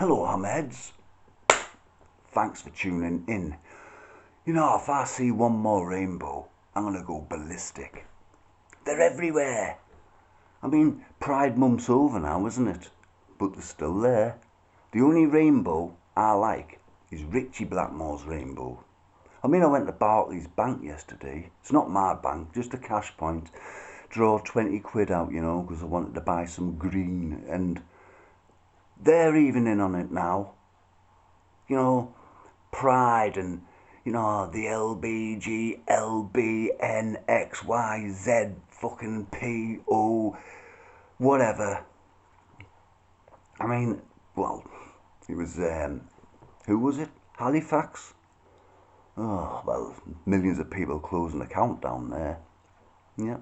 Hello, Hamheads. Thanks for tuning in. You know, if I see one more rainbow, I'm going to go ballistic. They're everywhere. I mean, Pride Month's over now, isn't it? But they're still there. The only rainbow I like is Richie Blackmore's rainbow. I mean, I went to Barclays Bank yesterday. It's not my bank, just a cash point. Draw 20 quid out, you know, because I wanted to buy some green. And they're even in on it now. You know, Pride and, you know, the LBG, LBN, XYZ, fucking PO, whatever. I mean, well, it was, who was it? Halifax? Oh, well, millions of people closing the count down there. Yeah.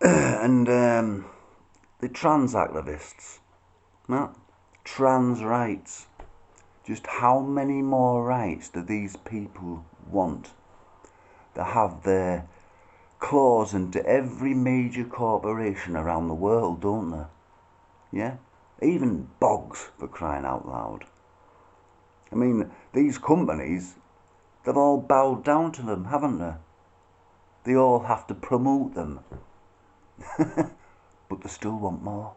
And the trans activists, trans rights. Just how many more rights do these people want? They have their claws into every major corporation around the world, don't they? Yeah? Even Boggs, for crying out loud. I mean, these companies, they've all bowed down to them, haven't they? They all have to promote them. But they still want more.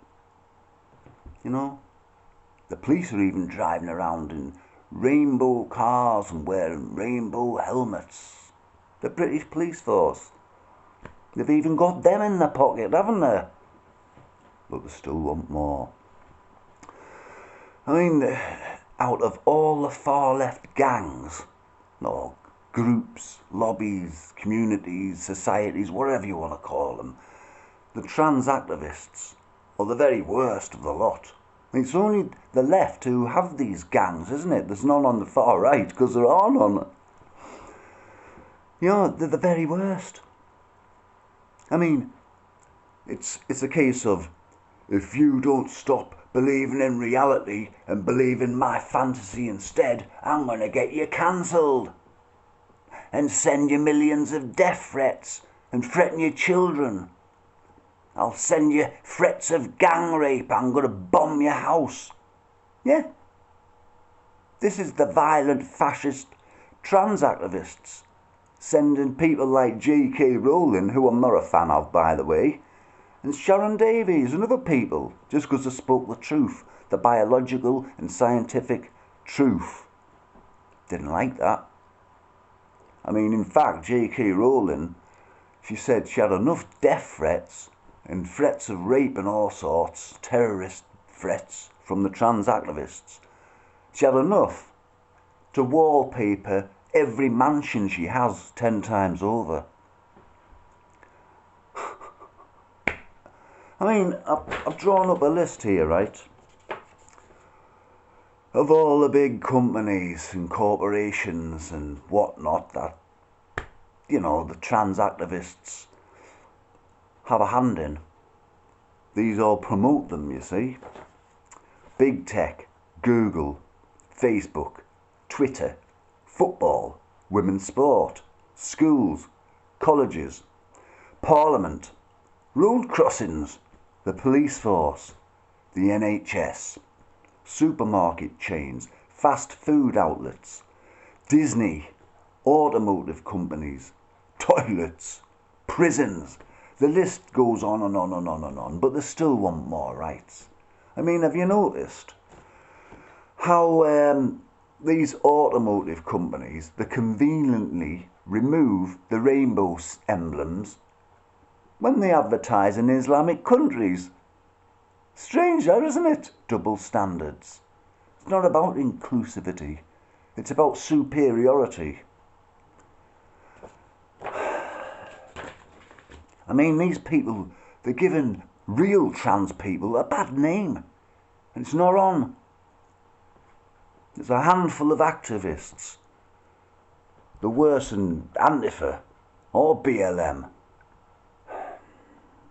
You know? The police are even driving around in rainbow cars and wearing rainbow helmets. The British police force. They've even got them in their pocket, haven't they? But they still want more. I mean, out of all the far left gangs, or groups, lobbies, communities, societies, whatever you want to call them, the trans activists are the very worst of the lot. It's only the left who have these gangs, isn't it? There's none on the far right, because there are none. You know, they're the very worst. I mean, it's a case of, if you don't stop believing in reality and believe in my fantasy instead, I'm going to get you cancelled. And send you millions of death threats and threaten your children. I'll send you threats of gang rape. I'm going to bomb your house. Yeah. This is the violent fascist trans activists sending people like J.K. Rowling, who I'm not a fan of, by the way, and Sharon Davies and other people, just because they spoke the truth, the biological and scientific truth. Didn't like that. I mean, in fact, J.K. Rowling, she said she had enough death threats and threats of rape and all sorts, terrorist threats from the trans activists. She had enough to wallpaper every mansion she has 10 times over. I mean, I've drawn up a list here, right, of all the big companies and corporations and whatnot that, you know, the trans activists have a hand in. These all promote them, you see. Big tech, Google, Facebook, Twitter, football, women's sport, schools, colleges, parliament, road crossings, the police force, the NHS, supermarket chains, fast food outlets, Disney, automotive companies, toilets, prisons. The list goes on and on and on and on, but they still want more rights. I mean, have you noticed how these automotive companies, they conveniently remove the rainbow emblems when they advertise in Islamic countries? Strange, isn't it? Double standards. It's not about inclusivity. It's about superiority. I mean, these people, they're giving real trans people a bad name. And it's not on. There's a handful of activists. They're worse than Antifa or BLM.